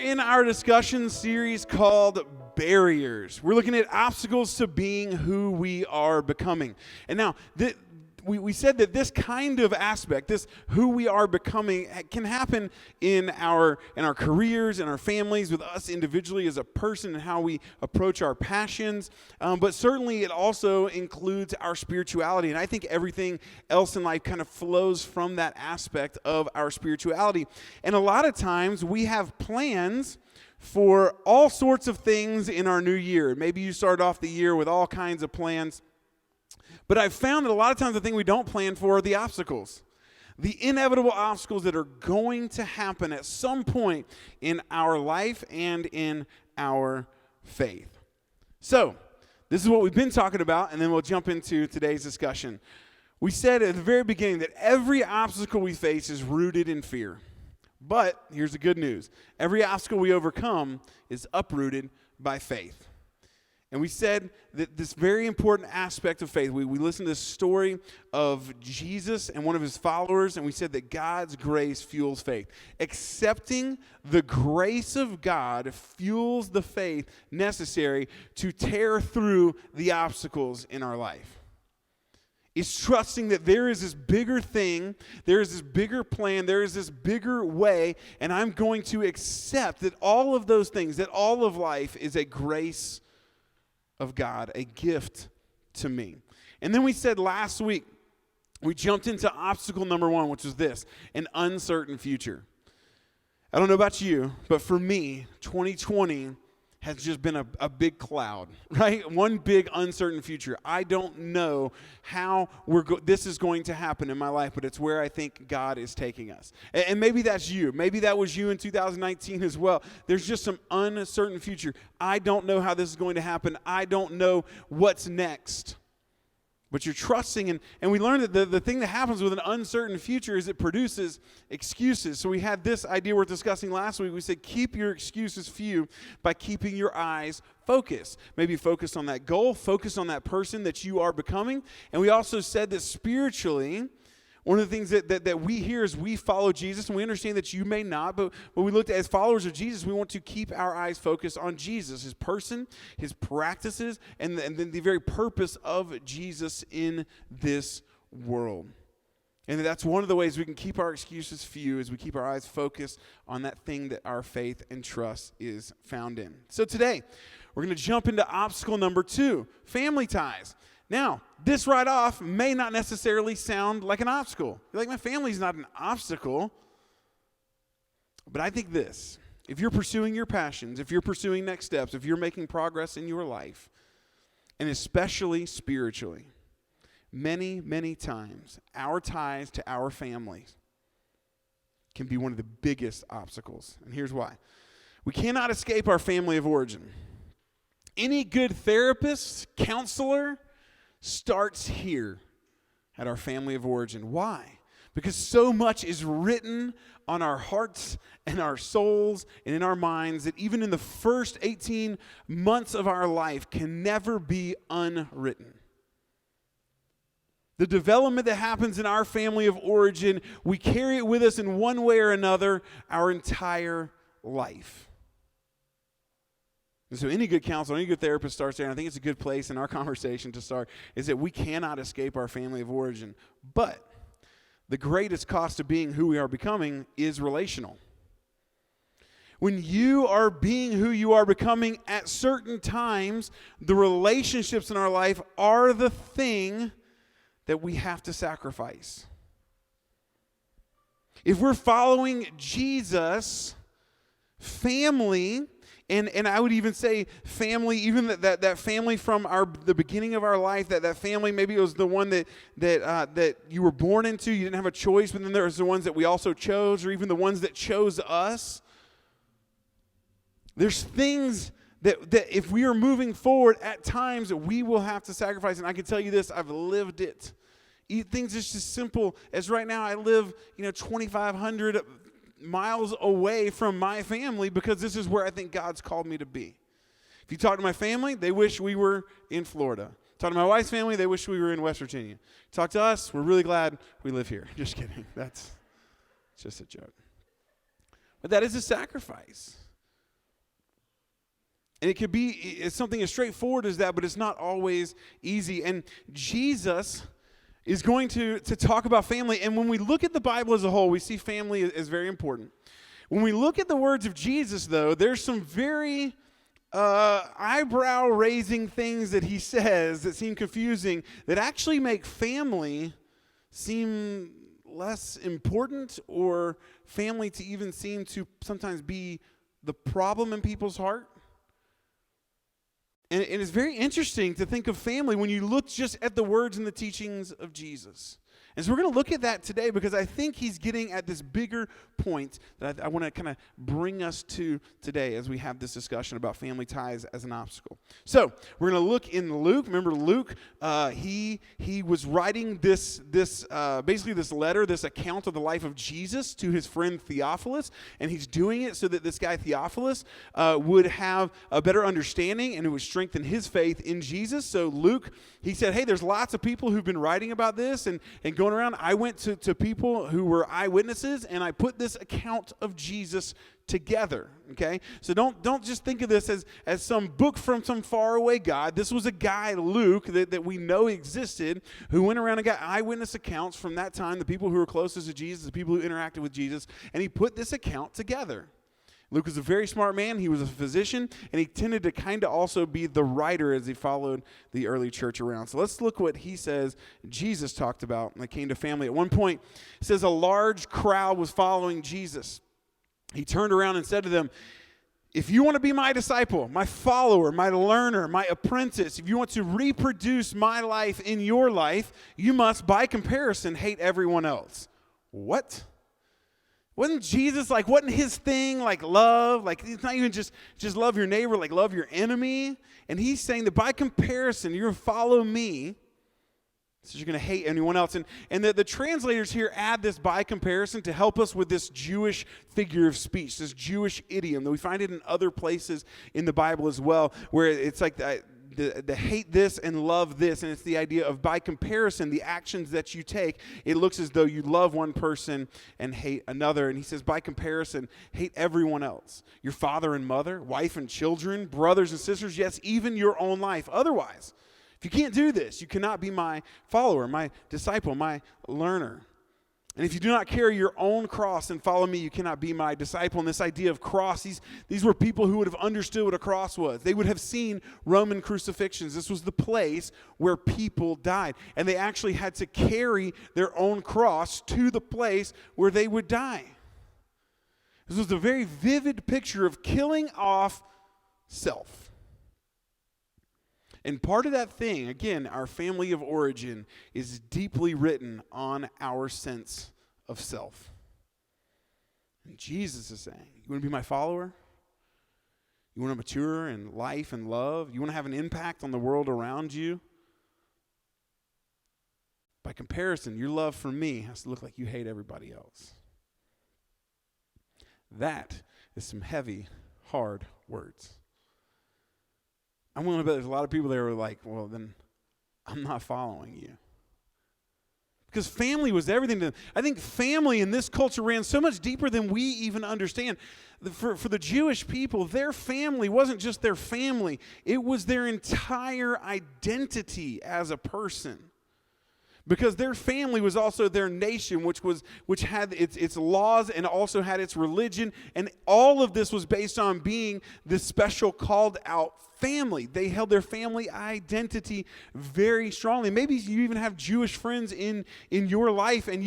in our discussion series called Barriers. We're looking at obstacles to being who we are becoming. And now, we said that this kind of aspect, this who we are becoming, can happen in our careers, in our families, with us individually as a person and how we approach our passions. But certainly it also includes our spirituality. And I think everything else in life kind of flows from that aspect of our spirituality. And a lot of times we have plans for all sorts of things in our new year. Maybe you start off the year with all kinds of plans. But I've found that a lot of times the thing we don't plan for are the obstacles. The inevitable obstacles that are going to happen at some point in our life and in our faith. So, this is what we've been talking about, and then we'll jump into today's discussion. We said at the very beginning that every obstacle we face is rooted in fear. But here's the good news. Every obstacle we overcome is uprooted by faith. And we said that this very important aspect of faith, we listened to this story of Jesus and one of his followers, and we said that God's grace fuels faith. Accepting the grace of God fuels the faith necessary to tear through the obstacles in our life. It's trusting that there is this bigger thing, there is this bigger plan, there is this bigger way, and I'm going to accept that all of those things, that all of life is a grace of God, a gift to me. And then we said last week, we jumped into obstacle number one, which was this, an uncertain future. I don't know about you, but for me, 2020 has just been a big cloud, right? One big uncertain future. I don't know how this is going to happen in my life, but it's where I think God is taking us. And maybe that's you. Maybe that was you in 2019 as well. There's just some uncertain future. I don't know how this is going to happen. I don't know what's next. But you're trusting, and we learned that the thing that happens with an uncertain future is it produces excuses. So we had this idea we're discussing last week. We said keep your excuses few by keeping your eyes focused. Maybe focus on that goal, focus on that person that you are becoming. And we also said that spiritually, one of the things that we hear as we follow Jesus, and we understand that you may not, but when we looked at as followers of Jesus, we want to keep our eyes focused on Jesus, his person, his practices, and then the very purpose of Jesus in this world. And that's one of the ways we can keep our excuses few as we keep our eyes focused on that thing that our faith and trust is found in. So today, we're going to jump into obstacle number 2, family ties. Now, this right off may not necessarily sound like an obstacle. You're like, my family's not an obstacle. But I think this, if you're pursuing your passions, if you're pursuing next steps, if you're making progress in your life, and especially spiritually, many, many times, our ties to our families can be one of the biggest obstacles. And here's why. We cannot escape our family of origin. Any good therapist, counselor, starts here at our family of origin. Why? Because so much is written on our hearts and our souls and in our minds that even in the first 18 months of our life can never be unwritten. The development that happens in our family of origin, we carry it with us in one way or another our entire life. And so any good counselor, any good therapist starts there, and I think it's a good place in our conversation to start, is that we cannot escape our family of origin. But the greatest cost of being who we are becoming is relational. When you are being who you are becoming at certain times, the relationships in our life are the thing that we have to sacrifice. If we're following Jesus, family, and I would even say family, even that family from the beginning of our life, that family, maybe it was the one that you were born into, you didn't have a choice, but then there's the ones that we also chose, or even the ones that chose us. There's things that if we are moving forward at times that we will have to sacrifice. And I can tell you this, I've lived it. Things just as simple as right now I live, 2,500 miles away from my family because this is where I think God's called me to be. If you talk to my family, they wish we were in Florida. Talk to my wife's family, they wish we were in West Virginia. Talk to us, we're really glad we live here. Just kidding. It's just a joke. But that is a sacrifice. And it could be it's something as straightforward as that, but it's not always easy. And Jesus is going to talk about family. And when we look at the Bible as a whole, we see family as very important. When we look at the words of Jesus, though, there's some very eyebrow-raising things that he says that seem confusing that actually make family seem less important, or family to even seem to sometimes be the problem in people's heart. And it's very interesting to think of family when you look just at the words and the teachings of Jesus. And so we're going to look at that today because I think he's getting at this bigger point that I want to kind of bring us to today as we have this discussion about family ties as an obstacle. So we're going to look in Luke. Remember Luke, he was writing this basically this letter, this account of the life of Jesus to his friend Theophilus, and he's doing it so that this guy Theophilus would have a better understanding and it would strengthen his faith in Jesus. So Luke, he said, hey, there's lots of people who've been writing about this and going around. I went to people who were eyewitnesses, and I put this account of Jesus together, okay? So don't just think of this as some book from some faraway God. This was a guy, Luke, that we know existed, who went around and got eyewitness accounts from that time, the people who were closest to Jesus, the people who interacted with Jesus, and he put this account together. Luke was a very smart man. He was a physician, and he tended to kind of also be the writer as he followed the early church around. So let's look what he says Jesus talked about when it came to family. At one point, it says a large crowd was following Jesus. He turned around and said to them, if you want to be my disciple, my follower, my learner, my apprentice, if you want to reproduce my life in your life, you must, by comparison, hate everyone else. What? Wasn't Jesus wasn't his thing love? It's not even just love your neighbor, love your enemy. And he's saying that by comparison, you're going to follow me, so you're going to hate anyone else. And the translators here add this by comparison to help us with this Jewish figure of speech, this Jewish idiom that we find it in other places in the Bible as well, where it's like the hate this and love this, and it's the idea of by comparison, the actions that you take, it looks as though you love one person and hate another. And he says, by comparison, hate everyone else. Your father and mother, wife and children, brothers and sisters, yes, even your own life. Otherwise, if you can't do this, you cannot be my follower, my disciple, my learner. And if you do not carry your own cross and follow me, you cannot be my disciple. And this idea of cross, these were people who would have understood what a cross was. They would have seen Roman crucifixions. This was the place where people died. And they actually had to carry their own cross to the place where they would die. This was a very vivid picture of killing off self. And part of that thing, again, our family of origin, is deeply written on our sense of self. And Jesus is saying, you want to be my follower? You want to mature in life and love? You want to have an impact on the world around you? By comparison, your love for me has to look like you hate everybody else. That is some heavy, hard words. I'm willing to bet there's a lot of people there who are like, well, then I'm not following you. Because family was everything to them. I think family in this culture ran so much deeper than we even understand. For the Jewish people, their family wasn't just their family. It was their entire identity as a person. Because their family was also their nation, which had its laws and also had its religion. And all of this was based on being this special called out family. They held their family identity very strongly. Maybe you even have Jewish friends in your life, and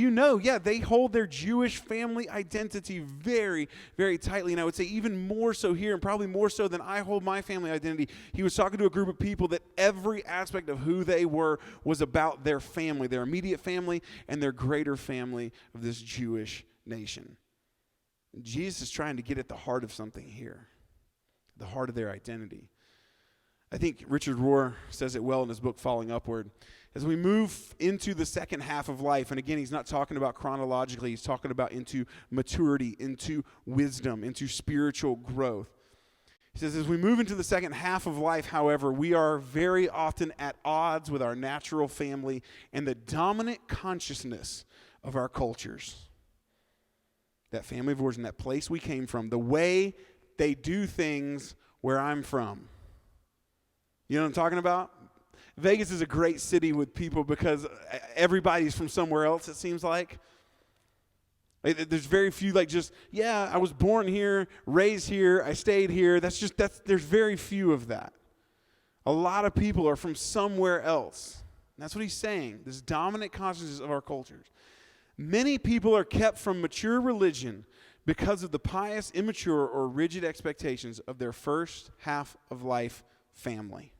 they hold their Jewish family identity very, very tightly. And I would say even more so here, and probably more so than I hold my family identity. He was talking to a group of people that every aspect of who they were was about their family, their immediate family, and their greater family of this Jewish nation. Jesus is trying to get at the heart of something here, the heart of their identity. I think Richard Rohr says it well in his book, Falling Upward. As we move into the second half of life, and again, he's not talking about chronologically, he's talking about into maturity, into wisdom, into spiritual growth. He says, as we move into the second half of life, however, we are very often at odds with our natural family and the dominant consciousness of our cultures. That family of origin, that place we came from, the way they do things where I'm from. You know what I'm talking about? Vegas is a great city with people because everybody's from somewhere else, it seems like. There's very few I was born here, raised here, I stayed here. There's very few of that. A lot of people are from somewhere else. And that's what he's saying, this dominant consciousness of our cultures. Many people are kept from mature religion because of the pious, immature, or rigid expectations of their first half of life family.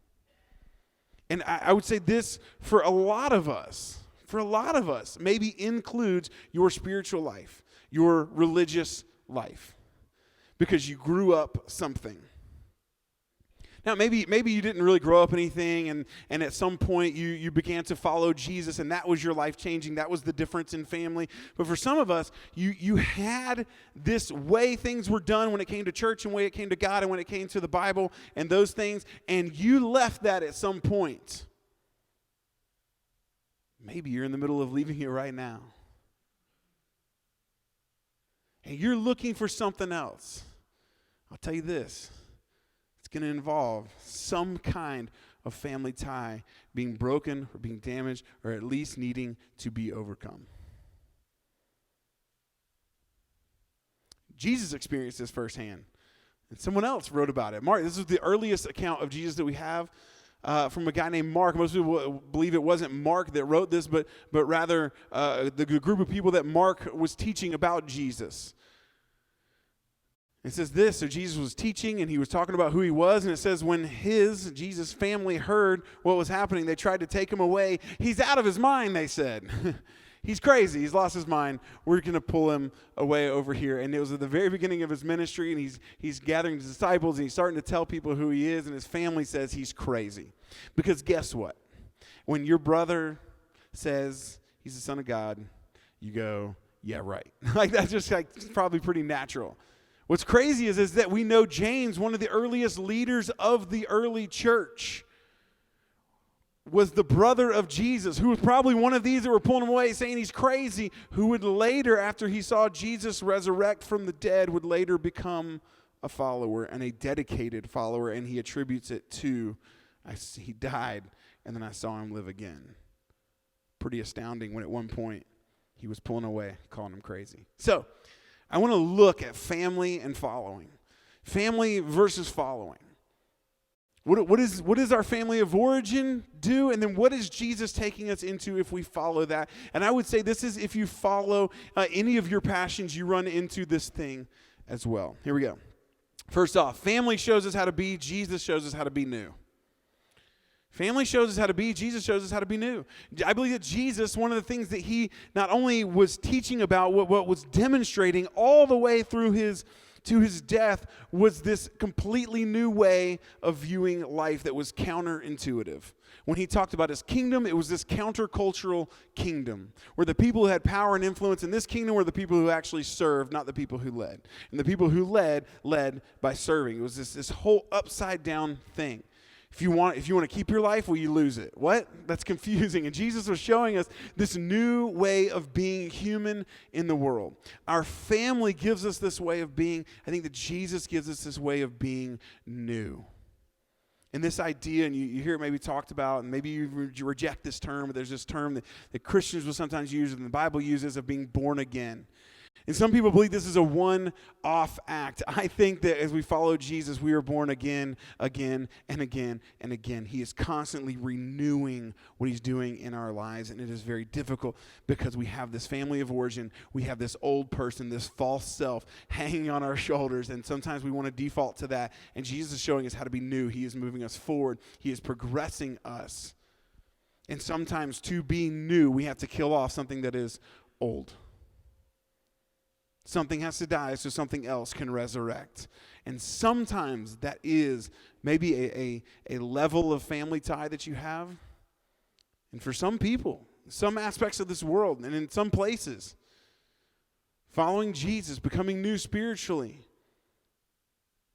And I would say this for a lot of us, maybe includes your spiritual life, your religious life, because you grew up something. Now, maybe you didn't really grow up anything, and at some point you began to follow Jesus, and that was your life changing. That was the difference in family. But for some of us, you had this way things were done when it came to church and when it came to God and when it came to the Bible and those things, and you left that at some point. Maybe you're in the middle of leaving it right now. And you're looking for something else. I'll tell you this. Going to involve some kind of family tie being broken or being damaged or at least needing to be overcome. Jesus experienced this firsthand, and someone else wrote about it. Mark, this is the earliest account of Jesus that we have from a guy named Mark. Most people believe it wasn't Mark that wrote this, but rather the group of people that Mark was teaching about Jesus. It says this, so Jesus was teaching and he was talking about who he was, and it says when Jesus' family heard what was happening, they tried to take him away. He's out of his mind, they said. He's crazy. He's lost his mind. We're going to pull him away over here. And it was at the very beginning of his ministry, and he's gathering his disciples, and he's starting to tell people who he is, and his family says he's crazy. Because guess what? When your brother says he's the Son of God, you go, yeah, right. That's just probably pretty natural. What's crazy is that we know James, one of the earliest leaders of the early church, was the brother of Jesus, who was probably one of these that were pulling him away, saying he's crazy, who would later, after he saw Jesus resurrect from the dead, would later become a follower and a dedicated follower, and he attributes it to, he died, and then I saw him live again. Pretty astounding when at one point he was pulling away, calling him crazy. So, I want to look at family and following. Family versus following. What does our family of origin do? And then what is Jesus taking us into if we follow that? And I would say this is if you follow any of your passions, you run into this thing as well. Here we go. First off, family shows us how to be. Jesus shows us how to be new. Family shows us how to be. Jesus shows us how to be new. I believe that Jesus, one of the things that he not only was teaching about, what was demonstrating all the way through to his death, was this completely new way of viewing life that was counterintuitive. When he talked about his kingdom, it was this countercultural kingdom, where the people who had power and influence in this kingdom were the people who actually served, not the people who led. And the people who led by serving. It was this whole upside down thing. If you want to keep your life, well, you lose it. What? That's confusing. And Jesus was showing us this new way of being human in the world. Our family gives us this way of being. I think that Jesus gives us this way of being new. And this idea, and you hear it maybe talked about, and maybe you reject this term, but there's this term that Christians will sometimes use and the Bible uses of being born again. And some people believe this is a one-off act. I think that as we follow Jesus, we are born again, again, and again, and again. He is constantly renewing what he's doing in our lives, and it is very difficult because we have this family of origin. We have this old person, this false self hanging on our shoulders, and sometimes we want to default to that. And Jesus is showing us how to be new. He is moving us forward. He is progressing us. And sometimes to be new, we have to kill off something that is old. Something has to die so something else can resurrect. And sometimes that is maybe a level of family tie that you have. And for some people, some aspects of this world, and in some places, following Jesus, becoming new spiritually,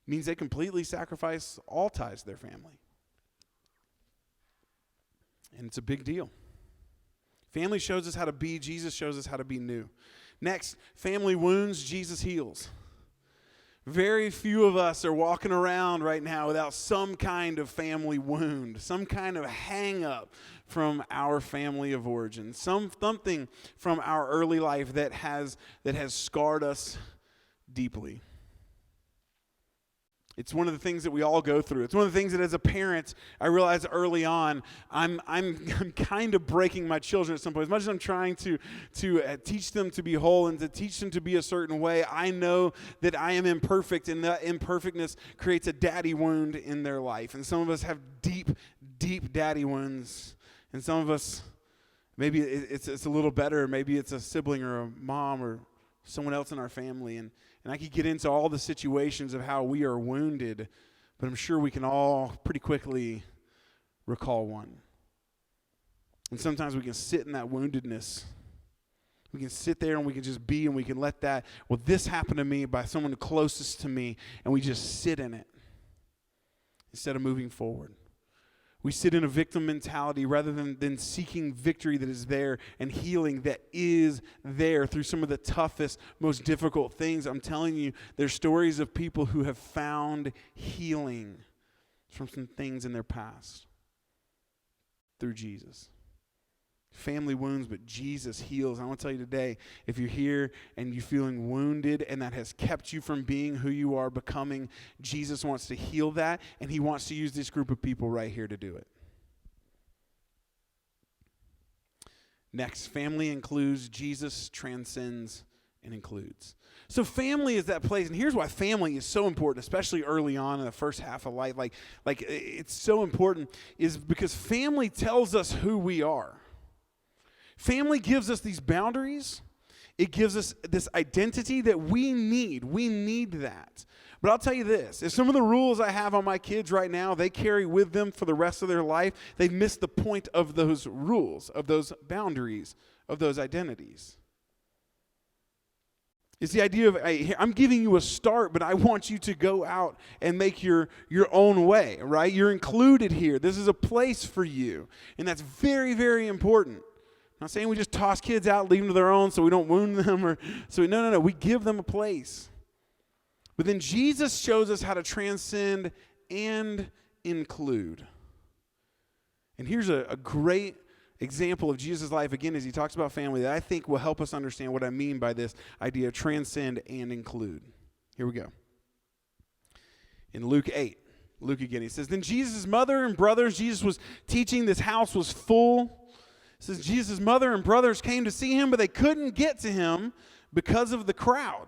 means they completely sacrifice all ties to their family. And it's a big deal. Family shows us how to be. Jesus shows us how to be new. Next, family wounds, Jesus heals. Very few of us are walking around right now without some kind of family wound, some kind of hang up from our family of origin, something from our early life that has scarred us deeply. It's one of the things that we all go through. It's one of the things that as a parent, I realized early on, I'm kind of breaking my children at some point. As much as I'm trying to teach them to be whole and to teach them to be a certain way, I know that I am imperfect, and that imperfectness creates a daddy wound in their life. And some of us have deep, deep daddy wounds. And some of us, maybe it's a little better. Maybe it's a sibling or a mom or someone else in our family. And I could get into all the situations of how we are wounded, but I'm sure we can all pretty quickly recall one. And sometimes we can sit in that woundedness. We can sit there and we can just be, and we can let that, well, this happened to me by someone closest to me, and we just sit in it instead of moving forward. We sit in a victim mentality rather than seeking victory that is there and healing that is there through some of the toughest, most difficult things. I'm telling you, there's stories of people who have found healing from some things in their past through Jesus. Family wounds, but Jesus heals. I want to tell you today, if you're here and you're feeling wounded and that has kept you from being who you are becoming, Jesus wants to heal that, and he wants to use this group of people right here to do it. Next, family includes, Jesus transcends and includes. So family is that place, and here's why family is so important, especially early on in the first half of life. Like it's so important is because family tells us who we are. Family gives us these boundaries. It gives us this identity that we need. We need that. But I'll tell you this, if some of the rules I have on my kids right now, they carry with them for the rest of their life, they've missed the point of those rules, of those boundaries, of those identities. It's the idea of, I'm giving you a start, but I want you to go out and make your own way, right? You're included here. This is a place for you. And that's very, very important. I'm not saying we just toss kids out, leave them to their own so we don't wound them. No. We give them a place. But then Jesus shows us how to transcend and include. And here's a great example of Jesus' life, again, as he talks about family, that I think will help us understand what I mean by this idea of transcend and include. Here we go. In Luke 8, Luke again, he says, then Jesus' mother and brothers, Jesus was teaching, this house was full. It says Jesus' mother and brothers came to see him, but they couldn't get to him because of the crowd.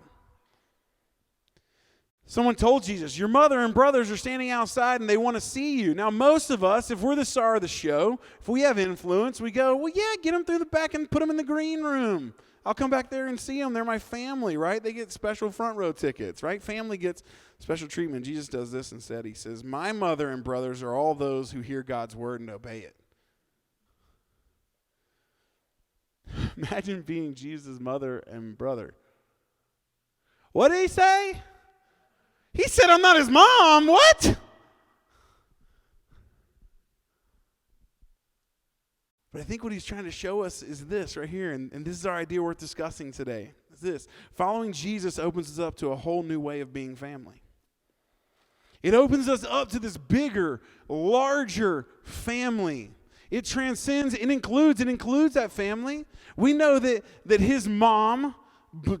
Someone told Jesus, your mother and brothers are standing outside and they want to see you. Now, most of us, if we're the star of the show, if we have influence, we go, well, yeah, get them through the back and put them in the green room. I'll come back there and see them. They're my family, right? They get special front row tickets, right? Family gets special treatment. Jesus does this instead. He says, my mother and brothers are all those who hear God's word and obey it. Imagine being Jesus' mother and brother. What did he say? He said, I'm not his mom. What? But I think what he's trying to show us is this right here, and this is our idea worth discussing today. Is this. Following Jesus opens us up to a whole new way of being family. It opens us up to this bigger, larger family. It transcends, it includes that family. We know that his mom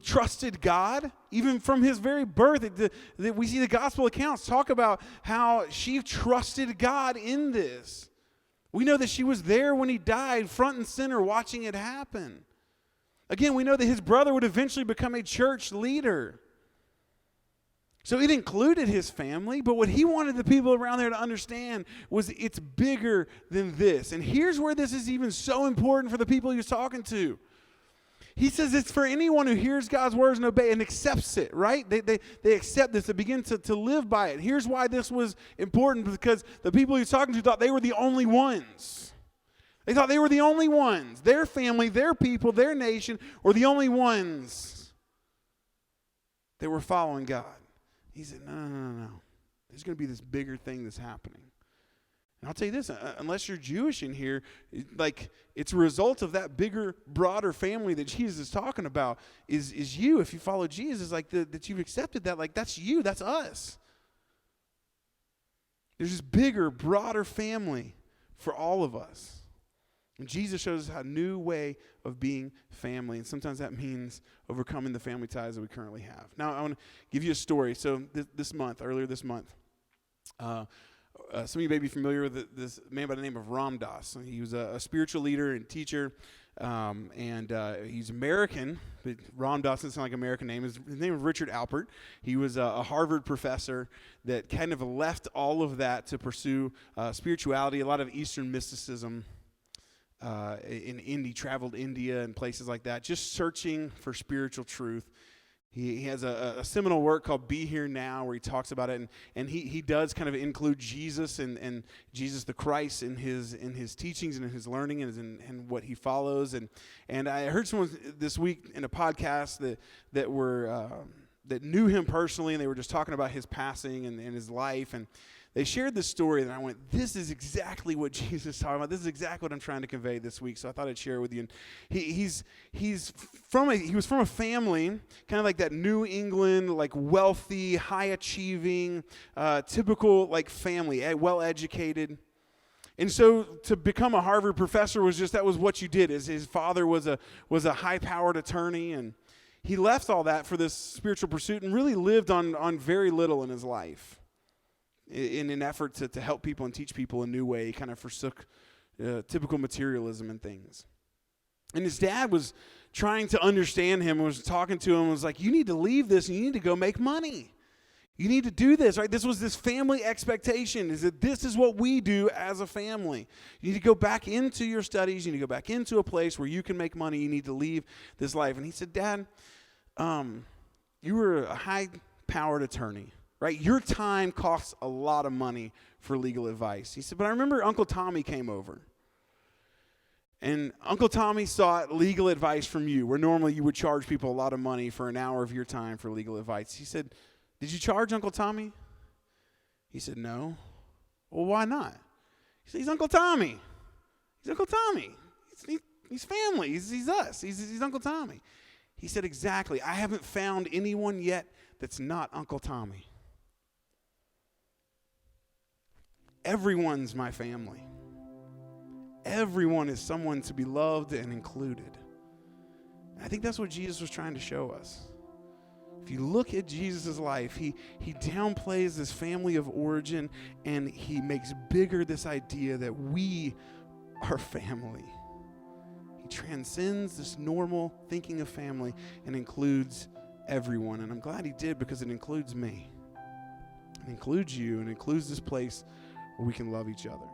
trusted God, even from his very birth. That we see the gospel accounts talk about how she trusted God in this. We know that she was there when he died, front and center, watching it happen. Again, we know that his brother would eventually become a church leader. So it included his family, but what he wanted the people around there to understand was it's bigger than this. And here's where this is even so important for the people he was talking to. He says it's for anyone who hears God's words and obeys and accepts it, right? They accept this, they begin to live by it. Here's why this was important, because the people he was talking to thought they were the only ones. They thought they were the only ones. Their family, their people, their nation were the only ones that were following God. He said, no. There's going to be this bigger thing that's happening. And I'll tell you this, unless you're Jewish in here, like it's a result of that bigger, broader family that Jesus is talking about is you. If you follow Jesus, like that you've accepted that, like that's you, that's us. There's this bigger, broader family for all of us. And Jesus shows us a new way of being family, and sometimes that means overcoming the family ties that we currently have. Now, I want to give you a story. So earlier this month, some of you may be familiar with this man by the name of Ram Dass. He was a spiritual leader and teacher, and he's American. But Ram Dass doesn't sound like an American name. His name is Richard Alpert. He was a Harvard professor that kind of left all of that to pursue spirituality, a lot of Eastern mysticism. Traveled India and places like that, just searching for spiritual truth. He has a seminal work called Be Here Now, where he talks about it, and he does kind of include Jesus and Jesus the Christ in his teachings and in his learning and what he follows. And I heard someone this week in a podcast that knew him personally, and they were just talking about his passing and his life, and they shared this story, and I went, this is exactly what Jesus is talking about. This is exactly what I'm trying to convey this week, so I thought I'd share it with you. And he was from a family, kind of like that New England, like wealthy, high-achieving, typical like family, well-educated. And so to become a Harvard professor that was what you did. His father was a high-powered attorney, and he left all that for this spiritual pursuit and really lived on very little in his life. In an effort to help people and teach people a new way, he kind of forsook typical materialism and things. And his dad was trying to understand him, was talking to him, was like, you need to leave this and you need to go make money. You need to do this, right? This was this family expectation, is that this is what we do as a family. You need to go back into your studies. You need to go back into a place where you can make money. You need to leave this life. And he said, Dad, you were a high-powered attorney. Right, your time costs a lot of money for legal advice. He said, but I remember Uncle Tommy came over. And Uncle Tommy sought legal advice from you, where normally you would charge people a lot of money for an hour of your time for legal advice. He said, did you charge Uncle Tommy? He said, no. Well, why not? He said, he's Uncle Tommy. He's Uncle Tommy. He's family. He's us. He's Uncle Tommy. He said, exactly. I haven't found anyone yet that's not Uncle Tommy. Everyone's my family. Everyone is someone to be loved and included. I think that's what Jesus was trying to show us. If you look at Jesus' life, he downplays this family of origin, and he makes bigger this idea that we are family. He transcends this normal thinking of family and includes everyone. And I'm glad he did, because it includes me. It includes you, and it includes this place where we can love each other.